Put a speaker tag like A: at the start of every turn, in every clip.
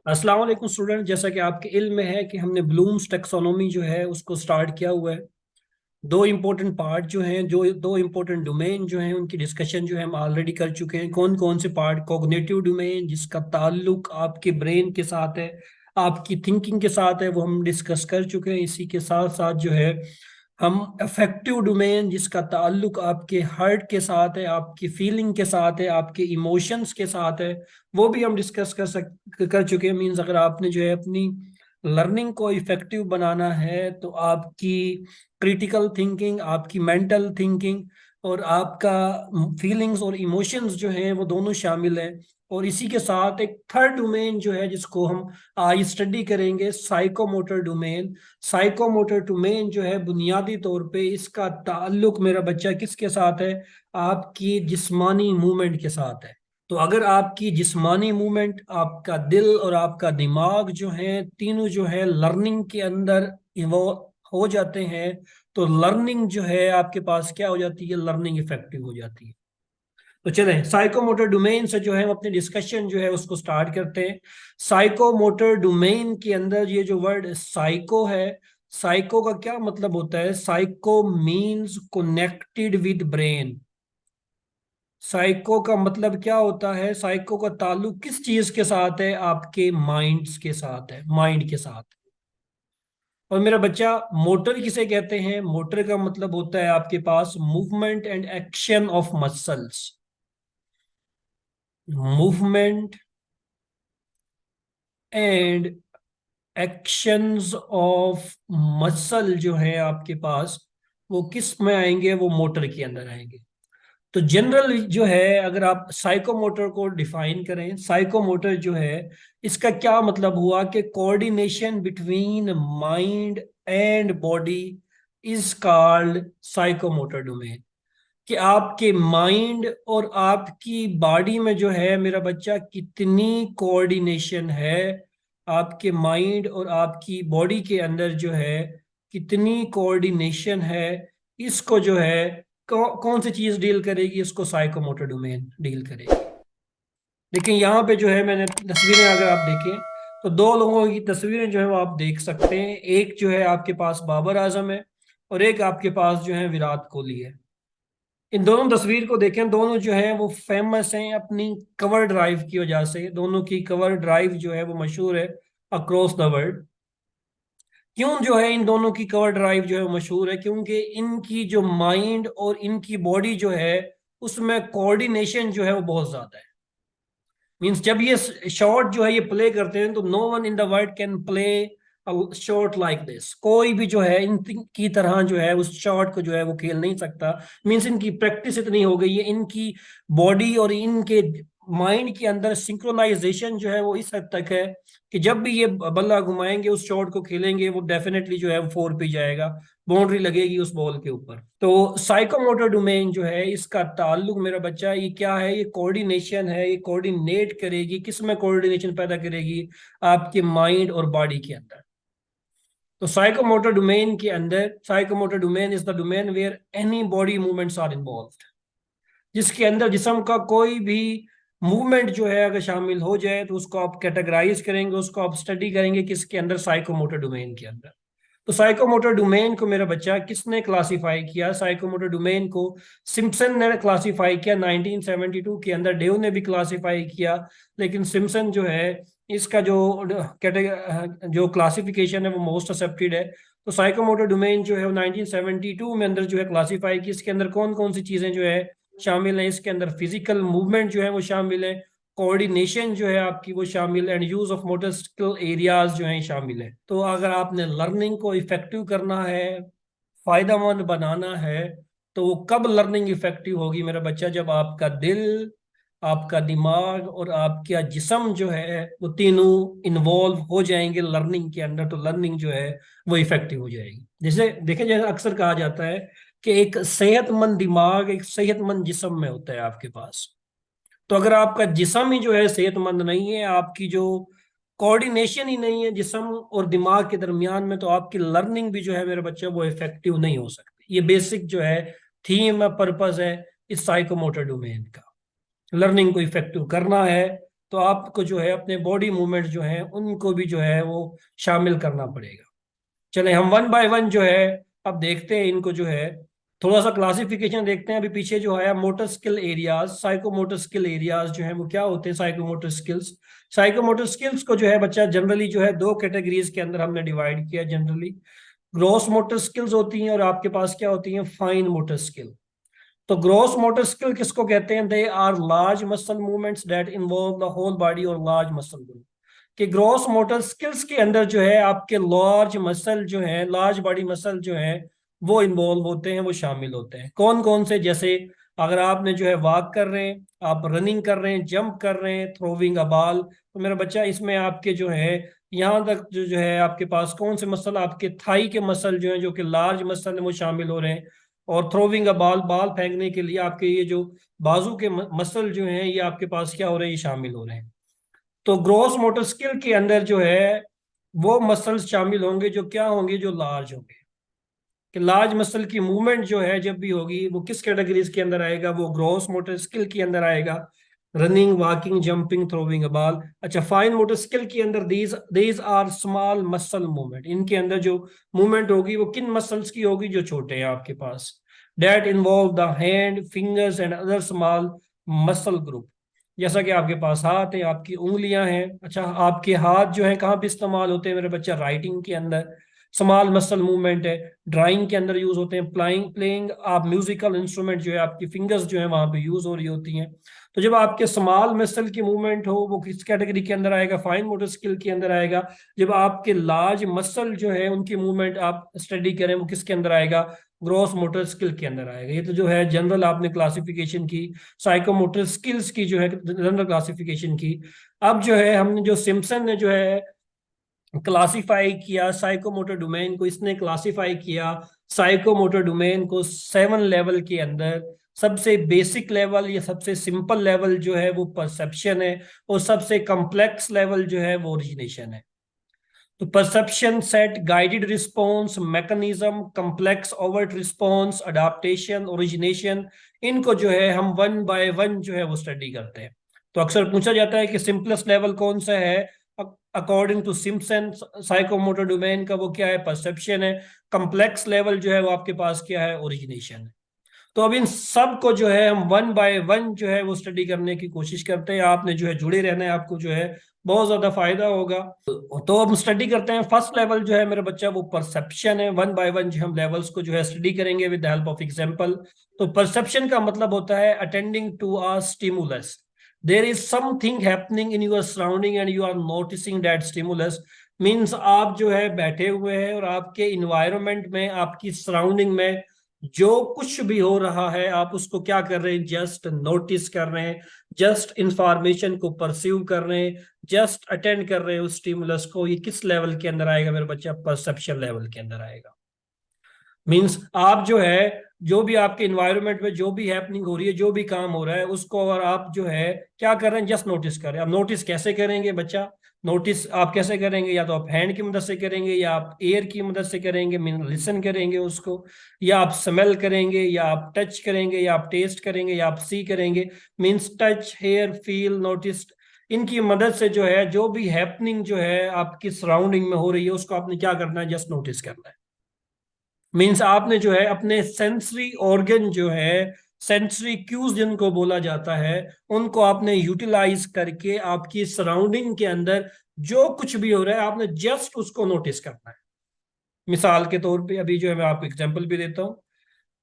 A: अस्सलाम वालेकुम स्टूडेंट। जैसा कि आपके इल्म में है कि हमने ब्लूम्स टेक्सोनोमी जो है उसको स्टार्ट किया हुआ है। दो इम्पोर्टेंट पार्ट जो हैं, जो दो इम्पोर्टेंट डोमेन जो हैं, उनकी डिस्कशन जो है हम ऑलरेडी कर चुके हैं। कौन कौन से पार्ट? कॉग्निटिव डोमेन, जिसका ताल्लुक आपके ब्रेन के साथ है, आपकी थिंकिंग के साथ है, वो हम डिस्कस कर चुके हैं। इसी के साथ साथ जो है हम अफेक्टिव डोमेन, जिसका ताल्लुक आपके हार्ट के साथ है, आपकी फीलिंग के साथ है, आपके इमोशंस के साथ है, वो भी हम डिस्कस कर चुके हैं। मीन्स अगर आपने जो है अपनी लर्निंग को इफेक्टिव बनाना है तो आपकी क्रिटिकल थिंकिंग, आपकी मेंटल थिंकिंग और आपका फीलिंग्स और इमोशंस जो हैं वो दोनों शामिल हैं। और इसी के साथ एक थर्ड डोमेन जो है जिसको हम आज स्टडी करेंगे, साइकोमोटर डोमेन। साइकोमोटर डोमेन जो है बुनियादी तौर पे इसका ताल्लुक मेरा बच्चा किसके साथ है? आपकी जिस्मानी मूवमेंट के साथ है। तो अगर आपकी जिस्मानी मूवमेंट, आपका दिल और आपका दिमाग जो है, तीनों जो है लर्निंग के अंदर वो हो जाते हैं, तो लर्निंग जो है आपके पास क्या हो जाती है? लर्निंग इफेक्टिव हो जाती है। तो चलें साइकोमोटर डोमेन से जो है हम अपनी डिस्कशन जो है उसको स्टार्ट करते हैं। साइकोमोटर डोमेन के अंदर ये जो वर्ड साइको है, साइको का क्या मतलब होता है? Psycho means connected with brain. Psycho का मतलब क्या होता है? साइको का ताल्लुक किस चीज के साथ है? आपके माइंड्स के साथ है, माइंड के साथ। और मेरा बच्चा, मोटर किसे कहते हैं? मोटर का मतलब होता है आपके पास movement and action of muscles. Movement and actions of muscle जो है आपके पास, वो किस में आएंगे? वो मोटर के अंदर आएंगे। तो जनरल जो है, अगर आप साइकोमोटर को डिफाइन करें, साइकोमोटर जो है इसका क्या मतलब हुआ कि coordination between mind and body is called psychomotor domain. कि आपके माइंड और आपकी बॉडी में जो है मेरा बच्चा कितनी कोऑर्डिनेशन है, आपके माइंड और आपकी बॉडी के अंदर जो है कितनी कोऑर्डिनेशन है, इसको जो है कौन सी चीज डील करेगी? इसको साइकोमोटर डोमेन डील करेगी। लेकिन यहाँ पे जो है मैंने तस्वीरें अगर आप देखें तो दो लोगों की तस्वीरें जो है वो आप देख सकते हैं। एक जो है आपके पास बाबर आजम है और एक आपके पास जो है विराट कोहली है। इन दोनों तस्वीर को देखें, दोनों जो है वो फेमस हैं अपनी कवर ड्राइव की वजह से। दोनों की कवर ड्राइव जो है वो मशहूर है अक्रॉस द वर्ल्ड। क्यों जो है इन दोनों की कवर ड्राइव जो है मशहूर है? क्योंकि इनकी जो माइंड और इनकी बॉडी जो है उसमें कोऑर्डिनेशन जो है वो बहुत ज्यादा है। मींस जब ये शॉट जो है ये प्ले करते हैं तो no one in the world can play shot like this. कोई भी जो है इनकी तरह जो है उस शॉट को जो है वो खेल नहीं सकता। मींस इनकी प्रैक्टिस इतनी हो गई है, इनकी बॉडी और इनके माइंड के अंदर सिंक्रोनाइजेशन जो है वो इस हद तक है कि जब भी ये बल्ला घुमाएंगे, उस शॉट को खेलेंगे, वो डेफिनेटली जो है वो फोर पे जाएगा, बाउंड्री लगेगी उस बॉल के ऊपर। तो साइकोमोटर डोमेन जो है इसका ताल्लुक मेरा बच्चा ये क्या है? ये कोऑर्डिनेशन है। ये कोऑर्डिनेट करेगी, किस में कोऑर्डिनेशन पैदा करेगी? आपके माइंड और बॉडी के अंदर। तो साइकोमोटर डोमेन के अंदर, psychomotor domain is the domain where any body movements are involved. जिसके अंदर जिस्म का कोई भी मूवमेंट जो है अगर शामिल हो जाए तो उसको आप कैटेगराइज करेंगे, उसको आप स्टडी करेंगे किसके अंदर? साइकोमोटर डोमेन के अंदर। तो साइकोमोटर डोमेन को मेरा बच्चा किसने क्लासिफाई किया? साइकोमोटर डोमेन को सिम्पसन ने क्लासिफाई किया 1972 के अंदर। डेव ने भी क्लासिफाई किया, लेकिन सिम्पसन जो है इसका जो जो क्लासिफिकेशन है वो मोस्ट एक्सेप्टेड है। तो साइकोमोटर डोमेन जो है वो 1972 में अंदर जो है क्लासिफाई की। इसके अंदर कौन कौन सी चीजें जो है शामिल है? इसके अंदर फिजिकल मूवमेंट जो है वो शामिल है, कोऑर्डिनेशन जो है आपकी वो शामिल है, and use of motor skill areas जो है शामिल है। तो अगर आपने लर्निंग को इफेक्टिव करना है, फायदेमंद बनाना है, तो वो कब लर्निंग इफेक्टिव होगी मेरा बच्चा? जब आपका दिल, आपका दिमाग और आपका जिस्म जो है वो तीनों इन्वॉल्व हो जाएंगे लर्निंग के अंदर, तो लर्निंग जो है वो इफेक्टिव हो जाएगी। जैसे देखें, जैसे अक्सर कहा जाता है कि एक सेहतमंद दिमाग एक सेहतमंद जिस्म में होता है आपके पास। तो अगर आपका जिस्म ही जो है सेहतमंद नहीं है, आपकी जो कोऑर्डिनेशन ही नहीं है जिस्म और दिमाग के दरमियान में, तो आपकी लर्निंग भी जो है मेरे बच्चे वो इफेक्टिव नहीं हो सकती। ये बेसिक जो है थीम है, पर्पस है इस साइकोमोटर डोमेन का। लर्निंग को इफेक्टिव करना है तो आपको जो है अपने बॉडी मूवमेंट जो है उनको भी जो है वो शामिल करना पड़ेगा। चले हम वन बाय वन जो है अब देखते हैं इनको जो है, थोड़ा सा क्लासिफिकेशन देखते हैं। अभी पीछे जो है motor skill areas, psychomotor skill areas जो है वो क्या होते हैं, साइकोमोटर स्किल्स। साइकोमोटर स्किल्स को जो है बच्चा जनरली जो है दो कैटेगरीज के अंदर हमने डिवाइड किया जनरली। ग्रॉस मोटर स्किल्स होती हैं और आपके पास क्या होती हैं, फाइन मोटर स्किल। तो ग्रॉस मोटर स्किल किसको कहते हैं, they are large muscle movements that involve the whole body और लार्ज मसल ग्रुप। कि ग्रॉस मोटर स्किल्स के अंदर जो है आपके लार्ज मसल जो है, लार्ज बॉडी मसल जो है वो इन्वॉल्व होते हैं, वो शामिल होते हैं। कौन कौन से, जैसे अगर आपने जो है वॉक कर रहे हैं, आप रनिंग कर रहे हैं, जंप कर रहे हैं, थ्रोविंग अ बॉल, तो मेरा बच्चा इसमें आपके जो है यहाँ तक जो है आपके पास कौन से मसल, आपके थाई के मसल जो है जो कि लार्ज मसल है वो शामिल हो रहे हैं। और थ्रोविंग अ बॉल, बॉल फेंकने के लिए आपके ये जो बाजू के मसल जो हैं ये आपके पास क्या हो रहे हैं, ये शामिल हो रहे हैं। तो ग्रॉस मोटर स्किल के अंदर जो है वो मसल्स शामिल होंगे जो क्या होंगे, जो लार्ज होंगे। कि लार्ज मसल की मूवमेंट जो है जब भी होगी वो किस कैटेगरीज के अंदर आएगा, वो ग्रॉस मोटर स्किल के अंदर आएगा। Running, walking, jumping, throwing a ball. अच्छा, फाइन मोटर स्किल के अंदर these these are small muscle movement. इनके अंदर जो मूवमेंट होगी वो किन मसल्स की होगी, जो छोटे हैं आपके पास। That involve the hand, fingers and other small muscle group. जैसा कि आपके पास हाथ है, आपकी उंगलियां हैं। अच्छा, आपके हाथ जो है कहाँ पे इस्तेमाल होते हैं मेरे बच्चा, राइटिंग के अंदर स्मॉल मसल मूवमेंट है। ड्राइंग के अंदर यूज होते हैं, प्लाइंग प्लेइंग आप म्यूजिकल इंस्ट्रूमेंट जो है आपकी फिंगर्स जो है वहां पे यूज हो रही होती हैं। तो जब आपके स्मॉल मसल की मूवमेंट हो वो किस कैटेगरी के अंदर आएगा, फाइन मोटर स्किल के अंदर आएगा। जब आपके लार्ज मसल जो है उनकी मूवमेंट आप स्टडी करें वो किसके अंदर आएगा, ग्रॉस मोटर स्किल के अंदर आएगा। ये तो जो है जनरल आपने क्लासिफिकेशन की, साइकोमोटर स्किल्स की जो है जनरल क्लासिफिकेशन की। अब जो है हमने जो सिम्पसन ने जो है क्लासिफाई किया साइकोमोटर डोमेन को, इसने क्लासिफाई किया साइकोमोटर डोमेन को 7 लेवल के अंदर। सबसे बेसिक लेवल या सबसे सिंपल लेवल जो है वो परसेप्शन है, और सबसे कॉम्प्लेक्स लेवल जो है वो ओरिजिनेशन है। तो perception, set, guided response, mechanism, complex overt response, adaptation, origination, इनको जो है हम वन बाय वन जो है वो स्टडी करते हैं। तो अक्सर पूछा जाता है कि सिंपलेस्ट लेवल कौन सा है, according to Simpson psychomotor domain का वो क्या है, परसेप्शन है। कॉम्प्लेक्स लेवल जो है वो आपके पास क्या है, ओरिजिनेशन है। तो अब इन सब को जो है हम वन बाय वन जो है वो स्टडी करने की कोशिश करते हैं। आपने जो है जुड़े रहना है, आपको जो है बहुत ज्यादा फायदा होगा। तो हम स्टडी करते हैं। फर्स्ट लेवल जो है मेरा बच्चा वो परसेप्शन है। वन बाय वन जो हम लेवल्स को जो है स्टडी करेंगे with the help of example. तो परसेप्शन का मतलब होता है attending to a stimulus. There is something happening in your surrounding and you are noticing that stimulus. Means आप जो है बैठे हुए हैं और आपके इन्वायरमेंट में, आपकी सराउंडिंग में जो कुछ भी हो रहा है आप उसको क्या कर रहे हैं, जस्ट नोटिस कर रहे हैं, जस्ट इंफॉर्मेशन को परसीव कर रहे हैं, जस्ट अटेंड कर रहे हैं उस स्टिमुलस को। ये किस लेवल के अंदर आएगा मेरा बच्चा, परसेप्शन लेवल के अंदर आएगा। मीन्स आप जो है जो भी आपके इन्वायरमेंट में जो भी हैपनिंग हो रही है, जो भी काम हो रहा है उसको और आप जो है क्या कर रहे हैं, जस्ट नोटिस कर रहे हैं। आप नोटिस कैसे करेंगे बच्चा, नोटिस आप कैसे करेंगे, या तो आप हैंड की मदद से करेंगे या आप एयर की मदद से करेंगे, मीन लिसन करेंगे उसको, या आप स्मेल करेंगे, या आप टच करेंगे, या आप टेस्ट करेंगे, या आप सी करेंगे। Means touch, hear, feel, notice, इनकी मदद से जो है जो भी हैपनिंग जो है आपकी सराउंडिंग में हो रही है उसको आपने क्या करना है, जस्ट नोटिस करना है। मीन्स आपने जो है अपने सेंसरी ऑर्गन जो है, सेंसरी क्यूज जिनको बोला जाता है, उनको आपने यूटिलाइज करके आपकी सराउंडिंग के अंदर जो कुछ भी हो रहा है आपने जस्ट उसको नोटिस करना है। मिसाल के तौर पे अभी जो है मैं आपको एग्जांपल भी देता हूँ।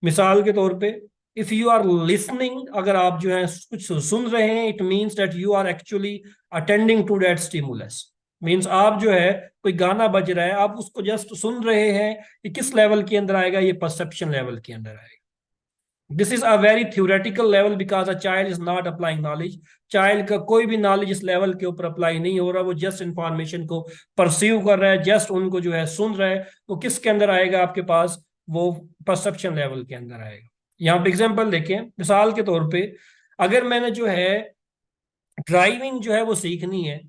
A: मिसाल के तौर पे, इफ यू आर लिसनिंग, अगर आप जो है कुछ सुन रहे हैं, it means that you are actually attending to that stimulus. Means आप जो है कोई गाना बज रहा है आप उसको जस्ट सुन रहे हैं, ये किस लेवल के अंदर आएगा, ये परसेप्शन लेवल के अंदर आएगा। This is a very theoretical level because a child is not applying knowledge. Child का कोई भी नॉलेज इस लेवल के ऊपर अप्लाई नहीं हो रहा, वो जस्ट इंफॉर्मेशन को परसीव कर रहा है, जस्ट उनको जो है सुन रहा है। वो किसके अंदर आएगा आपके पास, वो परसेप्शन लेवल के अंदर आएगा। यहाँ पे एग्जांपल देखें, मिसाल के तौर पे अगर मैंने जो है ड्राइविंग जो है वो सीखनी है,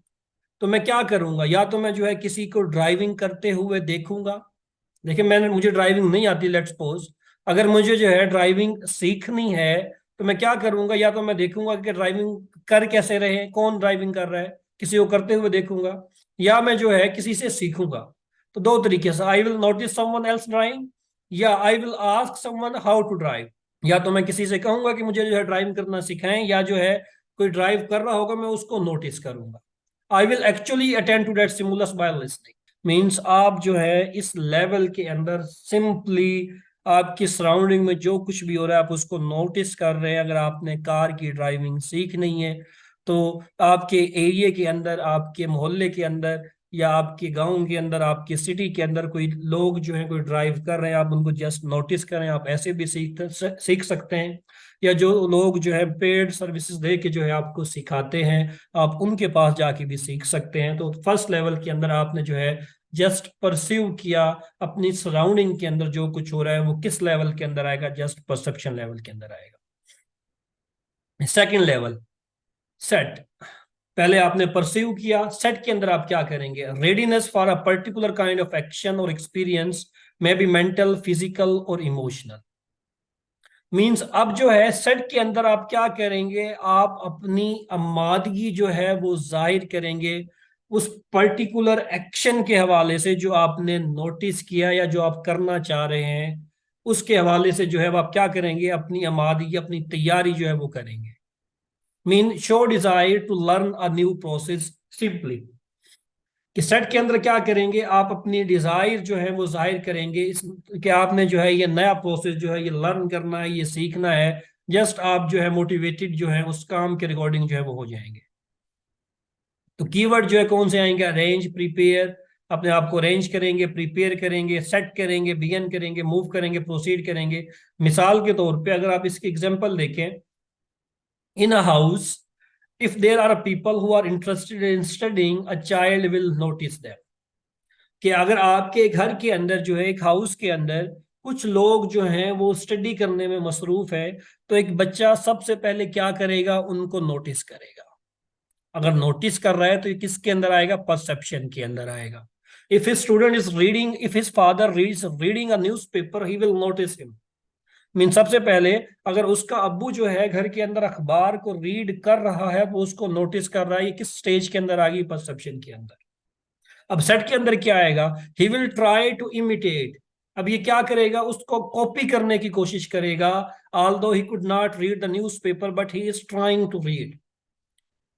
A: तो मैं क्या करूंगा, या तो मैं जो है किसी को ड्राइविंग करते हुए देखूंगा। देखिए मुझे ड्राइविंग नहीं आती, लेट्स सपोज, अगर मुझे जो है ड्राइविंग सीखनी है तो मैं क्या करूंगा, या तो मैं देखूंगा कि ड्राइविंग कर कैसे रहे हैं, कौन ड्राइविंग कर रहा है, किसी को करते हुए देखूंगा, या मैं जो है किसी से सीखूंगा। तो दो तरीके से, I will notice someone else driving, या I will ask someone how to drive. या तो मैं किसी से कहूंगा कि मुझे जो है ड्राइव करना सिखाएं, या जो है कोई ड्राइव कर रहा होगा मैं उसको नोटिस करूंगा। I will actually attend to that stimulus by listening. Means आप जो है इस लेवल के अंदर सिंपली आपकी सराउंडिंग में जो कुछ भी हो रहा है आप उसको नोटिस कर रहे हैं। अगर आपने कार की ड्राइविंग सीखनी है तो आपके एरिया के अंदर, आपके मोहल्ले के अंदर, या आपके गांव के अंदर, आपके सिटी के अंदर कोई लोग जो है कोई ड्राइव कर रहे हैं, आप उनको जस्ट नोटिस करें। आप ऐसे भी सीख सकते हैं, या जो लोग जो है पेड सर्विसेज दे के जो है आपको सिखाते हैं, आप उनके पास जाके भी सीख सकते हैं। तो फर्स्ट लेवल के अंदर आपने जो है जस्ट परसीव किया, अपनी सराउंडिंग के अंदर जो कुछ हो रहा है वो किस लेवल के अंदर आएगा, जस्ट परसेप्शन लेवल के अंदर आएगा। Second level, set. पहले आपने परसीव किया, सेट के अंदर आप क्या करेंगे, readiness for a particular kind of action और experience, may be mental, physical और इमोशनल। मींस अब जो है सेट के अंदर आप क्या करेंगे, आप अपनी आमादगी जो है वो जाहिर करेंगे उस पर्टिकुलर एक्शन के हवाले से जो आपने नोटिस किया या जो आप करना चाह रहे हैं, उसके हवाले से जो है वो आप क्या करेंगे, अपनी आमादगी, अपनी तैयारी जो है वो करेंगे। Mean show desire to learn a new process simply. कि सेट के अंदर क्या करेंगे, आप अपनी डिजायर जो है वो जाहिर करेंगे इस कि आपने जो है ये नया प्रोसेस जो है ये लर्न करना है, ये सीखना है। जस्ट आप जो है मोटिवेटेड जो है उस काम के रिकॉर्डिंग जो है वो हो जाएंगे। तो कीवर्ड जो है कौन से आएंगे, अरेंज, प्रिपेयर। अपने आप को अरेंज करेंगे, प्रिपेयर करेंगे, सेट करेंगे, बिगिन करेंगे, मूव करेंगे, प्रोसीड करेंगे। मिसाल के तौर पे अगर आप इसकी एग्जांपल देखें, in a house if there are people who are interested in studying, a child will notice them। कि अगर आपके घर के अंदर जो है एक हाउस के अंदर कुछ लोग जो हैं वो स्टडी करने में मसरूफ है, तो एक बच्चा सबसे पहले क्या करेगा, उनको नोटिस करेगा। अगर नोटिस कर रहा है तो ये किसके अंदर आएगा, परसेप्शन के अंदर आएगा। If his student is reading, if his father reading a newspaper, he will notice him. Mean सबसे पहले अगर उसका अब्बू जो है घर के अंदर अखबार को रीड कर रहा है वो उसको नोटिस कर रहा है, ये किस स्टेज के अंदर आ गई, परसेप्शन के अंदर। अब सेट के अंदर क्या आएगा, he will try to imitate. अब ये क्या करेगा, उसको कॉपी करने की कोशिश करेगा। Although he could not read the newspaper but he is trying to read.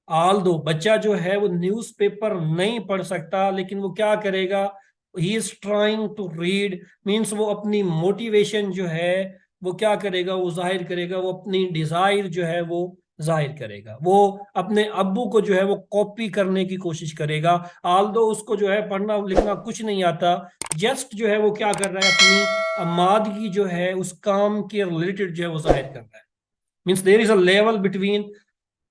A: Although बच्चा जो है वो न्यूज़पेपर नहीं पढ़ सकता, लेकिन वो क्या करेगा, he is trying to read. Means वो अपनी मोटिवेशन जो है वो क्या करेगा, वो जाहिर करेगा, वो अपनी डिजायर जो है वो जाहिर करेगा। वो अपने अब्बू को जो है वो कॉपी करने की कोशिश करेगा। आल्दो उसको जो है पढ़ना लिखना कुछ नहीं आता, जस्ट जो है वो क्या कर रहा है, अपनी आमादगी जो है उस काम के रिलेटेड जो है वो जाहिर कर रहा है। Means there is a level between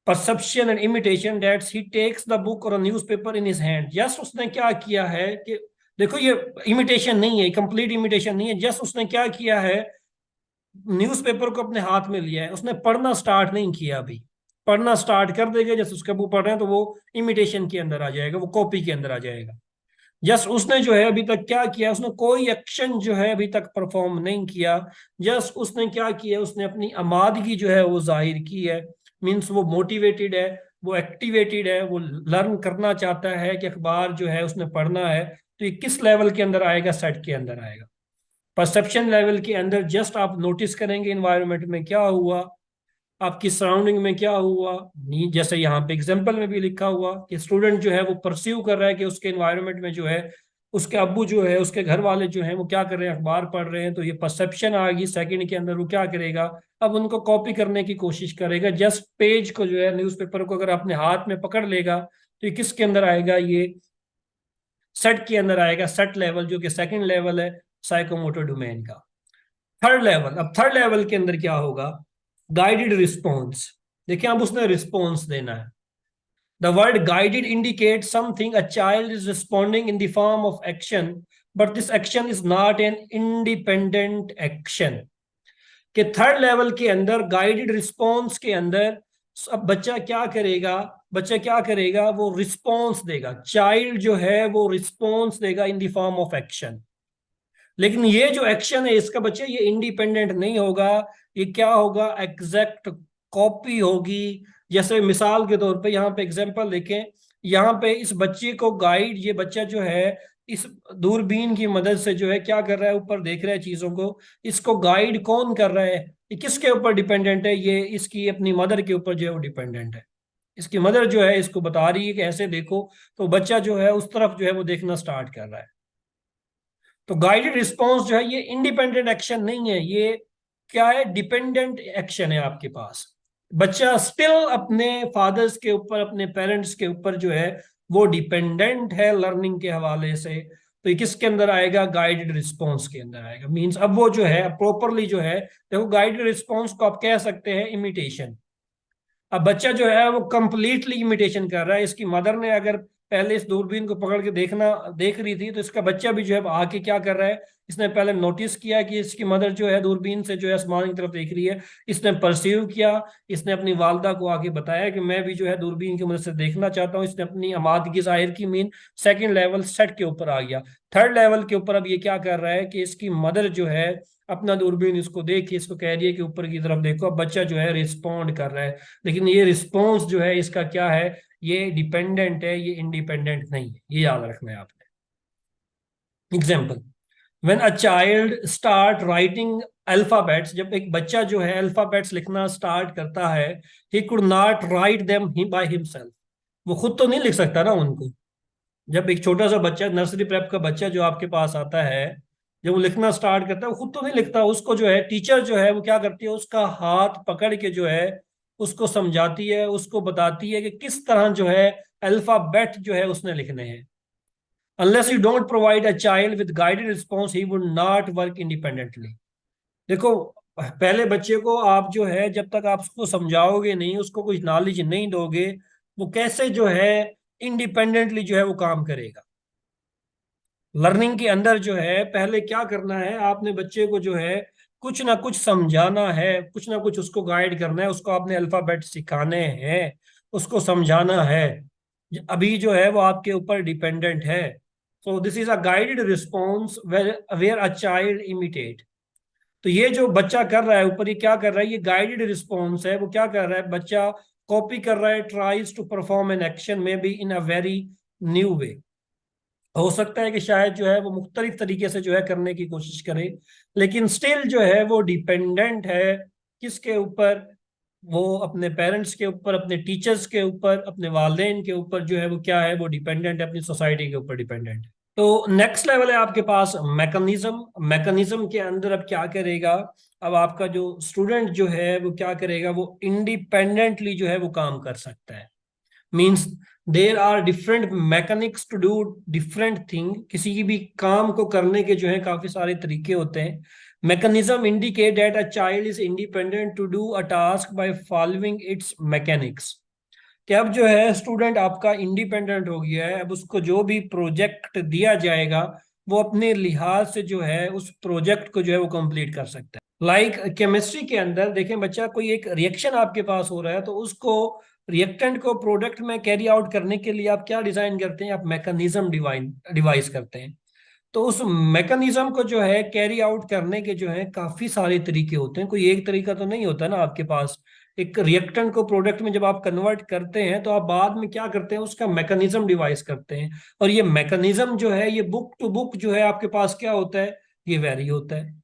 A: perception and imitation, that he takes the book और a newspaper in his hand. Just उसने क्या किया है कि देखो ये इमिटेशन नहीं है, कंप्लीट इमिटेशन नहीं है, जस्ट उसने क्या किया है, न्यूज़पेपर को अपने हाथ में लिया है, उसने पढ़ना स्टार्ट नहीं किया अभी। पढ़ना स्टार्ट कर देगा जैसे उसके ऊपर पढ़ रहे हैं तो वो इमिटेशन के अंदर आ जाएगा, वो कॉपी के अंदर आ जाएगा। जस्ट उसने जो है अभी तक क्या किया, उसने कोई एक्शन जो है अभी तक परफॉर्म नहीं किया। जस्ट उसने क्या किया, उसने अपनी आमादगी जो है वो जाहिर की है। मीन्स वो मोटिवेटेड है, वो एक्टिवेटेड है, वो लर्न करना चाहता है कि अखबार जो है उसने पढ़ना है। तो ये किस लेवल के अंदर आएगा, सेट के अंदर आएगा। परसेप्शन लेवल के अंदर जस्ट आप नोटिस करेंगे इन्वायरमेंट में क्या हुआ, आपकी सराउंडिंग में क्या हुआ। जैसे यहाँ पे एग्जाम्पल में भी लिखा हुआ कि स्टूडेंट जो है वो परस्यू कर रहा है कि उसके इन्वायरमेंट में जो है उसके अब्बू जो है, उसके घर वाले जो हैं वो क्या कर रहे हैं, अखबार पढ़ रहे हैं। तो ये परसेप्शन आ गई सेकंड के अंदर। वो क्या करेगा, अब उनको कॉपी करने की कोशिश करेगा। जस्ट पेज को जो है, न्यूज़पेपर को अगर अपने हाथ में पकड़ लेगा तो ये किसके अंदर आएगा, ये सेट के अंदर आएगा। सेट लेवल जो कि सेकंड लेवल है साइकोमोटर डोमेन का। थर्ड लेवल, अब थर्ड लेवल के अंदर क्या होगा, गाइडेड रिस्पॉन्स। देखिए अब उसने रिस्पॉन्स देना है। The word guided indicate something a child is responding in the form of action, but this action is not an independent action. कि थर्ड लेवल के अंदर गाइडेड रिस्पॉन्स के अंदर अब बच्चा क्या करेगा, बच्चा क्या करेगा, वो रिस्पॉन्स देगा। चाइल्ड जो है वो रिस्पॉन्स देगा in the form of action. लेकिन ये जो एक्शन है इसका बच्चे ये इंडिपेंडेंट नहीं होगा, ये क्या होगा, एग्जैक्ट कॉपी होगी। जैसे मिसाल के तौर पे यहाँ पे एग्जांपल देखें, यहाँ पे इस बच्चे को गाइड, ये बच्चा जो है इस दूरबीन की मदद से जो है क्या कर रहा है, ऊपर देख रहा है चीजों को, इसको गाइड कौन कर रहा है, ये किसके ऊपर डिपेंडेंट है, ये इसकी अपनी मदर के ऊपर जो है वो डिपेंडेंट है। इसकी मदर जो है इसको बता रही है कि ऐसे देखो, तो बच्चा जो है उस तरफ जो है वो देखना स्टार्ट कर रहा है। तो गाइडेड रिस्पॉन्स जो है ये इंडिपेंडेंट एक्शन नहीं है, ये क्या है, डिपेंडेंट एक्शन है आपके पास। बच्चा स्टिल अपने फादर्स के ऊपर, अपने पेरेंट्स के ऊपर जो है वो डिपेंडेंट है लर्निंग के हवाले से। तो ये किसके अंदर आएगा, गाइडेड रिस्पॉन्स के अंदर आएगा। मींस अब वो जो है प्रॉपरली जो है, देखो गाइडेड रिस्पॉन्स को आप कह सकते हैं इमिटेशन। अब बच्चा जो है वो कंप्लीटली इमिटेशन कर रहा है। इसकी मदर ने अगर पहले इस दूरबीन को पकड़ के देख रही थी, तो इसका बच्चा भी जो है आके क्या कर रहा है, इसने पहले नोटिस किया कि इसकी मदर जो है दूरबीन से जो है आसमान की तरफ देख रही है, इसने परसीव किया, इसने अपनी वालदा को आके बताया कि मैं भी जो है दूरबीन की मदद से देखना चाहता हूँ, इसने अपनी आमादगी जाहिर की। मीन सेकेंड लेवल सेट के ऊपर आ गया। थर्ड लेवल के ऊपर अब ये क्या कर रहा है कि इसकी मदर जो है अपना दूरबीन इसको देख के इसको कह रही है कि ऊपर की तरफ देखो। अब बच्चा जो है रिस्पॉन्ड कर रहा है, लेकिन ये रिस्पॉन्स जो है इसका क्या है, ये डिपेंडेंट है, ये इंडिपेंडेंट नहीं है, ये याद रखना है आपने। Example, when a child start writing alphabets, जब एक बच्चा जो है अल्फाबेट्स लिखना स्टार्ट करता है, ही could not write them he by himself, वो खुद तो नहीं लिख सकता ना उनको। जब एक छोटा सा बच्चा, नर्सरी प्रेप का बच्चा जो आपके पास आता है, जब वो लिखना स्टार्ट करता है, वो खुद तो नहीं लिखता, उसको जो है टीचर जो है वो क्या करती है, उसका हाथ पकड़ के जो है उसको समझाती है, उसको बताती है कि किस तरह जो है अल्फाबेट जो है उसने लिखने हैं। Unless you don't provide a child with guided response he would not work independently. देखो, पहले बच्चे को आप जो है जब तक आप उसको समझाओगे नहीं, उसको कुछ नॉलेज नहीं दोगे, वो कैसे जो है इंडिपेंडेंटली जो है वो काम करेगा। लर्निंग के अंदर जो है पहले क्या करना है, आपने बच्चे को जो है कुछ ना कुछ समझाना है, कुछ ना कुछ उसको गाइड करना है, उसको आपने अल्फाबेट सिखाने हैं, उसको समझाना है। अभी जो है वो आपके ऊपर डिपेंडेंट है। So this is a guided response where a child imitate. तो ये जो बच्चा कर रहा है ऊपर, ये क्या कर रहा है, ये गाइडेड रिस्पॉन्स है। वो क्या कर रहा है, बच्चा कॉपी कर रहा है, tries to perform an action may be in a very new way. हो सकता है कि शायद जो है वो मुख्तलिफ तरीके से जो है करने की कोशिश करे, लेकिन स्टिल जो है वो डिपेंडेंट है किसके ऊपर, वो अपने पेरेंट्स के ऊपर, अपने टीचर्स के ऊपर, अपने वालिदैन के ऊपर जो है वो क्या है, वो डिपेंडेंट है, अपनी सोसाइटी के ऊपर डिपेंडेंट है। तो नेक्स्ट लेवल है आपके पास मैकेनिज्म। मैकेनिज्म के अंदर अब क्या करेगा, अब आपका जो स्टूडेंट जो है वो क्या करेगा, वो इंडिपेंडेंटली जो है वो काम कर सकता है। Means there are different mechanics to do different thing. किसी की भी काम को करने के जो है काफी सारे तरीके होते हैं। Mechanism indicate that a child is independent to do a task by following its mechanics. कि अब जो है स्टूडेंट आपका इंडिपेंडेंट हो गया है, अब उसको जो भी प्रोजेक्ट दिया जाएगा वो अपने लिहाज से जो है उस प्रोजेक्ट को जो है वो कंप्लीट कर सकता है। लाइक केमिस्ट्री के अंदर देखें, बच्चा कोई एक रिएक्शन आपके पास हो रहा है, तो उसको रिएक्टेंट को प्रोडक्ट में कैरी आउट करने के लिए आप क्या डिजाइन करते हैं, आप मैकेनिज्म डिवाइस करते हैं। तो उस मैकेनिज्म को जो है कैरी आउट करने के जो है काफी सारे तरीके होते हैं, कोई एक तरीका तो नहीं होता ना आपके पास। एक रिएक्टेंट को प्रोडक्ट में जब आप कन्वर्ट करते हैं, तो आप बाद में क्या करते हैं, उसका मैकेनिज्म डिवाइस करते हैं। और ये मैकेनिज्म जो है ये बुक टू बुक जो है आपके पास क्या होता है, ये वेरी होता है।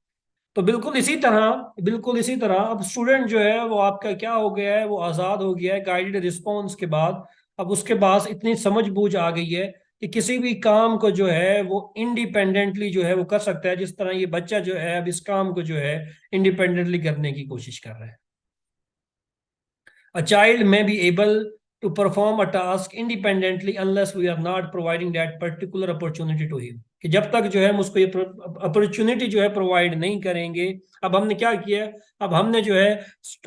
A: तो बिल्कुल इसी तरह अब स्टूडेंट जो है वो आपका क्या हो गया है, वो आज़ाद हो गया है गाइडेड रिस्पॉन्स के बाद। अब उसके पास इतनी समझ बूझ आ गई है कि किसी भी काम को जो है वो इंडिपेंडेंटली जो है वो कर सकता है, जिस तरह ये बच्चा जो है अब इस काम को जो है इंडिपेंडेंटली करने की कोशिश कर रहा है। A child may be able to perform a task independently unless we are not providing that particular opportunity to him। कि जब तक जो है हम उसको ये अपॉर्चुनिटी जो है प्रोवाइड नहीं करेंगे। अब हमने क्या किया, अब हमने जो है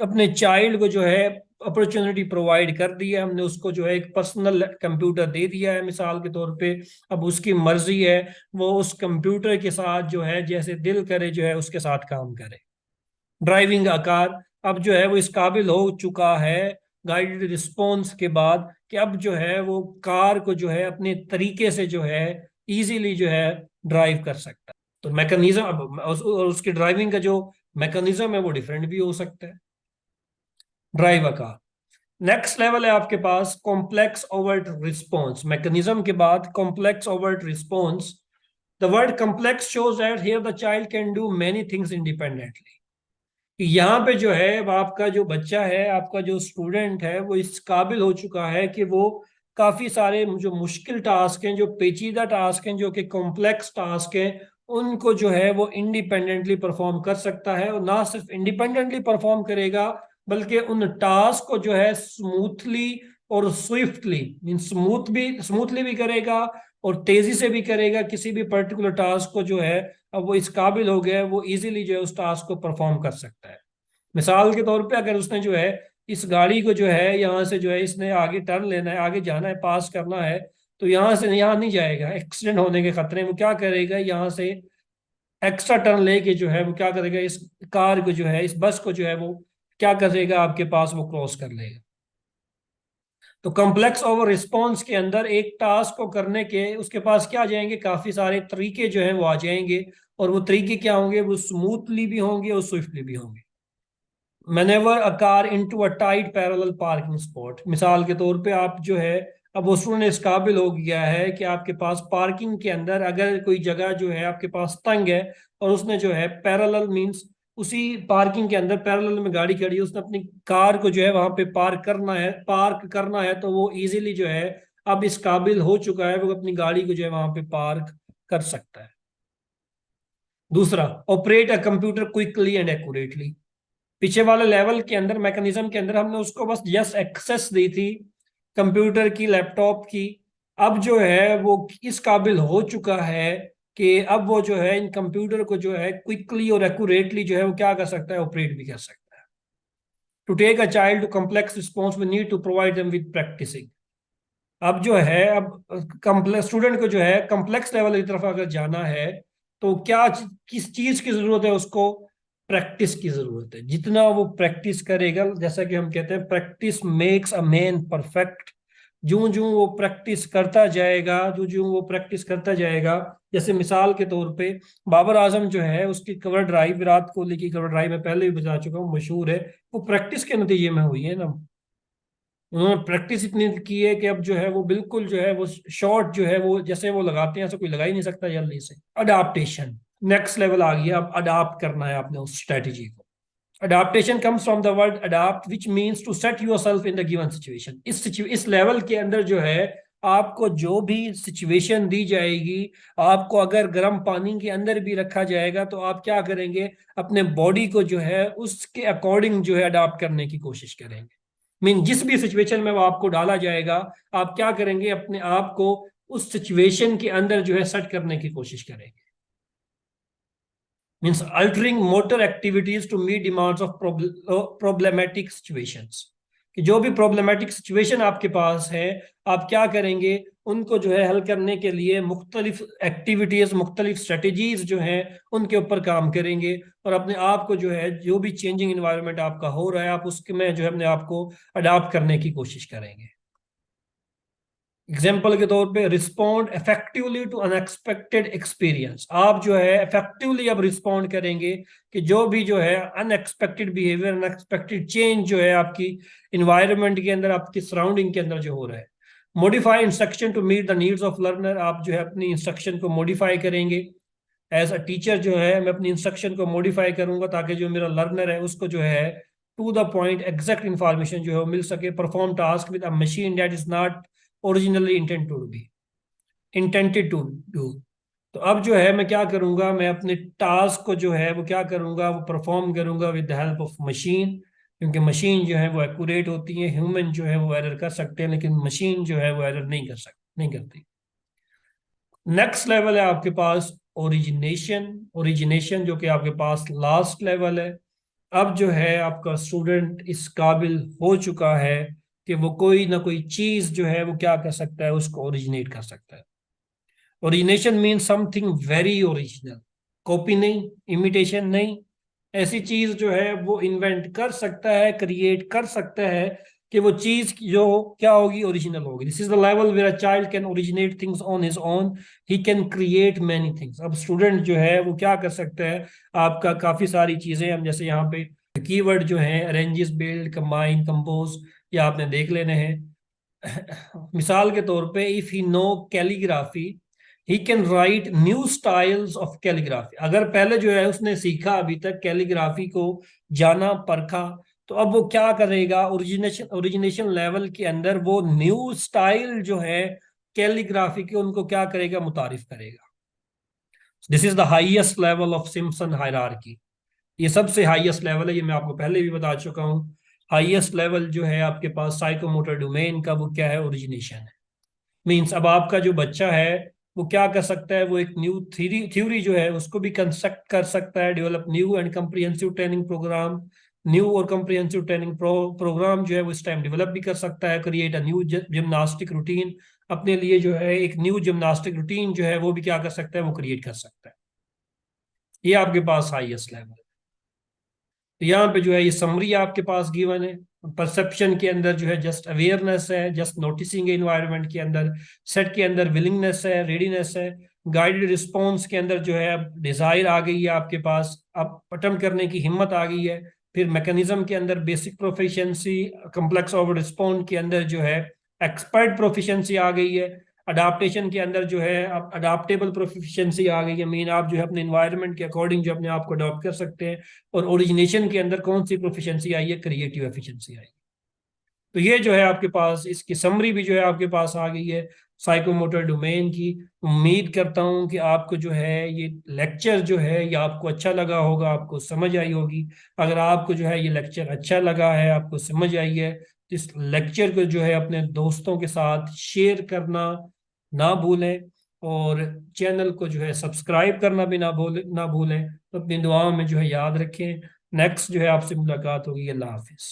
A: अपने चाइल्ड को जो है अपॉर्चुनिटी प्रोवाइड कर दी है, हमने उसको जो है एक पर्सनल कंप्यूटर दे दिया है मिसाल के तौर पे। अब उसकी मर्जी है, वो उस कंप्यूटर के साथ जो है जैसे दिल करे जो है उसके साथ काम करे। ड्राइविंग अ कार, अब जो है वो इस काबिल हो चुका है गाइडेड रिस्पॉन्स के बाद, कि अब जो है वो कार को जो है अपने तरीके से जो है इजीली जो है ड्राइव कर सकता है। तो मैकेनिज्म और उसकी ड्राइविंग का जो मैकेनिज्म है वो डिफरेंट भी हो सकता है। Drive a car. Next level है आपके पास कॉम्प्लेक्स ओवर्ट रिस्पॉन्स। मैकेनिज्म के बाद complex overt response. The word complex shows that here the child can do many things independently. कि यहाँ पे जो है वो आपका जो बच्चा है, आपका जो स्टूडेंट है, वो इस काबिल हो चुका है कि वो काफी सारे जो मुश्किल टास्क हैं, जो पेचीदा टास्क हैं, जो कि कॉम्प्लेक्स टास्क हैं, उनको जो है वो इंडिपेंडेंटली परफॉर्म कर सकता है। और ना सिर्फ इंडिपेंडेंटली परफॉर्म करेगा, बल्कि उन टास्क को जो है स्मूथली और स्विफ्टली, मीन स्मूथली भी करेगा और तेजी से भी करेगा। किसी भी पर्टिकुलर टास्क को जो है, अब वो इस काबिल हो गया है, वो इजीली जो है उस टास्क को परफॉर्म कर सकता है। मिसाल के तौर पे अगर उसने जो है इस गाड़ी को जो है यहाँ से जो है इसने आगे टर्न लेना है, आगे जाना है, पास करना है, तो यहाँ से यहाँ नहीं जाएगा, एक्सीडेंट होने के खतरे में। वो क्या करेगा, यहाँ से एक्स्ट्रा टर्न लेके जो है वो क्या करेगा, इस कार को जो है, इस बस को जो है वो क्या करेगा, आपके पास वो क्रॉस कर लेगा। तो कॉम्प्लेक्स ओवर रिस्पॉन्स के अंदर एक टास्क को करने के उसके पास क्या आ जाएंगे, काफी सारे तरीके जो हैं वो आ जाएंगे। और वो तरीके क्या होंगे, वो स्मूथली भी होंगे और स्विफ्टली भी होंगे। Manoeuvre a car into a tight parallel parking spot. मिसाल के तौर पे आप जो है, अब वो स्टूडेंट इस काबिल हो गया है कि आपके पास पार्किंग के अंदर अगर कोई जगह जो है आपके पास तंग है, और उसने जो है पैरेलल मींस उसी पार्किंग के अंदर पैरेलल में गाड़ी खड़ी है, उसने अपनी कार को जो है वहां पे पार्क करना है, तो वो इजीली जो है अब इस काबिल हो चुका है, वो अपनी गाड़ी को जो है वहां पे पार्क कर सकता है। दूसरा, operate a computer quickly and accurately. पीछे वाले लेवल के अंदर, मैकेनिज्म के अंदर, हमने उसको बस यस एक्सेस दी थी कंप्यूटर की, लैपटॉप की। अब जो है वो इस काबिल हो चुका है कि अब वो जो है इन कंप्यूटर को जो है क्विकली और एक्यूरेटली जो है वो क्या कर सकता है, ऑपरेट भी कर सकता है। To take a child to complex response we need to provide them with practicing. अब जो है, अब कम्प्लेक्स स्टूडेंट को जो है कम्प्लेक्स लेवल की तरफ अगर जाना है, तो किस चीज की जरूरत है उसको, प्रैक्टिस की जरूरत है। जितना वो प्रैक्टिस करेगा, जैसा कि हम कहते हैं practice makes a man perfect. जो जो वो प्रैक्टिस करता जाएगा, जो जो वो प्रैक्टिस करता जाएगा, जैसे मिसाल के तौर पे बाबर आजम जो है उसकी कवर ड्राइव, विराट कोहली की कवर ड्राइव मैं पहले भी बता चुका हूँ, मशहूर है। वो प्रैक्टिस के नतीजे में हुई है ना। उन्होंने प्रैक्टिस इतनी की है कि अब जो है वो बिल्कुल जो है वो शॉट जो है वो जैसे वो लगाते हैं ऐसे कोई लगा ही नहीं सकता जल्दी से। अडाप्टेशन, नेक्स्ट लेवल आ गया। अब अडाप्ट करना है आपने उस स्ट्रेटेजी को। Adaptation comes from the word adapt which means to set your self in the given situation. इस लेवल के अंदर जो है आपको जो भी सिचुएशन दी जाएगी, आपको अगर गर्म पानी के अंदर भी रखा जाएगा, तो आप क्या करेंगे, अपने बॉडी को जो है उसके अकॉर्डिंग जो है अडाप्ट करने की कोशिश करेंगे। मीन जिस भी सिचुएशन में वो आपको डाला जाएगा, आप क्या करेंगे, अपने आप को उस सिचुएशन के अंदर जो है सेट करने की कोशिश करेंगे। Means altering motor activities to meet demands of problematic situations. कि जो भी प्रॉब्लमेटिक सिचुएशन आपके पास है, आप क्या करेंगे, उनको जो है हल करने के लिए मुख्तलिफ एक्टिविटीज, मुख्तलिफ स्ट्रेटेजीज जो हैं उनके ऊपर काम करेंगे। और अपने आप को जो है, जो भी चेंजिंग इन्वायरमेंट आपका हो रहा है, आप उसके में जो है अपने आप को अडाप्ट करने की कोशिश करेंगे। एग्जाम्पल के तौर पे, respond effectively to unexpected experience. आप जो है इफेक्टिवली अब रिस्पॉन्ड करेंगे कि जो भी जो है अनएक्सपेक्टेड बिहेवियर, अनएक्सपेक्टेड चेंज जो है आपकी इन्वायरमेंट के अंदर, आपकी सराउंडिंग के अंदर जो हो रहा है। Modify instruction to meet the needs of learner. आप जो है अपनी इंस्ट्रक्शन को मॉडिफाई करेंगे। एज अ टीचर जो है मैं अपनी इंस्ट्रक्शन को मॉडिफाई करूंगा ताकि जो मेरा लर्नर है उसको जो है to the point exact information जो है वो मिल सके। Perform task with a machine that is not originally intended to do. तो अब जो है मैं क्या करूंगा, मैं अपने टास्क को जो है वो क्या करूंगा, वो परफॉर्म करूंगा with the help of machine. क्योंकि मशीन जो है वो एक्यूरेट होती है, ह्यूमन जो है वो एरर कर सकते हैं, लेकिन मशीन जो है वो एरर नहीं करती। नेक्स्ट लेवल है आपके पास ओरिजिनेशन। ओरिजिनेशन जो कि आपके पास लास्ट लेवल है। अब जो है आपका स्टूडेंट इस काबिल हो चुका है कि वो कोई ना कोई चीज जो है वो क्या कर सकता है, उसको ओरिजिनेट कर सकता है। Origination mean something very original. Copy नहीं, इमिटेशन नहीं, ऐसी चीज जो है वो इन्वेंट कर सकता है, क्रिएट कर सकता है कि वो चीज जो क्या होगी, ओरिजिनल होगी। This is the level where a child can originate things on his own, he can create many things. अब स्टूडेंट जो है वो क्या कर सकता है, आपका काफी सारी चीजें हम जैसे यहाँ पे कीवर्ड जो है अरेंजेस, बिल्ड, कंबाइन, कंपोज, ये आपने देख लेने हैं। मिसाल के तौर पे if he know calligraphy he can write new styles of calligraphy. अगर पहले जो है उसने सीखा अभी तक कैलीग्राफी को, जाना परखा, तो अब वो क्या करेगा, ओरिजिनेशन लेवल के अंदर वो न्यू स्टाइल जो है कैलीग्राफी के, उनको क्या करेगा, मुतारिफ करेगा। This is the highest level of Simpson hierarchy. ये सबसे हाईएस्ट लेवल है, ये मैं आपको पहले भी बता चुका हूँ। हाईएस्ट लेवल जो है आपके पास साइकोमोटर डोमेन का, वो क्या है, ओरिजिनेशन है। मीन्स अब आपका जो बच्चा है वो क्या कर सकता है, वो एक न्यू थ्योरी जो है उसको भी कंस्ट्रक्ट कर सकता है, develop new and comprehensive training program. New और कम्प्रिहेंसिव ट्रेनिंग प्रोग्राम जो है वो इस टाइम डेवलप भी कर सकता है। Create a new gymnastic routine, अपने लिए जो है एक न्यू जिम्नास्टिक रूटीन जो है वो भी क्या कर सकता है, वो क्रिएट कर सकता है। ये आपके पास हाईएस्ट लेवल है। तो यहाँ पे जो है ये समरी आपके पास गिवन है। परसेप्शन के अंदर जो है जस्ट अवेयरनेस है, जस्ट नोटिसिंग एनवायरनमेंट के अंदर। सेट के अंदर विलिंगनेस है, रेडीनेस है। गाइडेड रिस्पॉन्स के अंदर जो है अब डिजायर आ गई है आपके पास, अब अटेम्प्ट करने की हिम्मत आ गई है। फिर मैकेनिज्म के अंदर basic proficiency, complex of respond के अंदर जो है एक्सपर्ट प्रोफिशिएंसी आ गई है। अडाप्टेशन के अंदर जो है अब अडाप्टेबल प्रोफिशिएंसी आ गई है। मीन आप जो है अपने इन्वायरमेंट के अकॉर्डिंग जो अपने आप को अडॉप्ट कर सकते हैं। और ओरिजिनेशन के अंदर कौन सी प्रोफिशिएंसी आई है, क्रिएटिव एफिशिएंसी आई। तो ये जो है आपके पास इसकी समरी भी जो है आपके पास आ गई है साइकोमोटर डोमेन की। उम्मीद करता हूँ कि आपको जो है ये लेक्चर जो है ये आपको अच्छा लगा होगा, आपको समझ आई होगी। अगर आपको जो है ये लेक्चर अच्छा लगा है, आपको समझ आई है, तो इस लेक्चर को जो है अपने दोस्तों के साथ शेयर करना ना भूलें। और चैनल को जो है सब्सक्राइब करना भी ना भूलें। तो अपनी दुआओं में जो है याद रखें। नेक्स्ट जो है आपसे मुलाकात होगी। अल्लाह हाफिज़।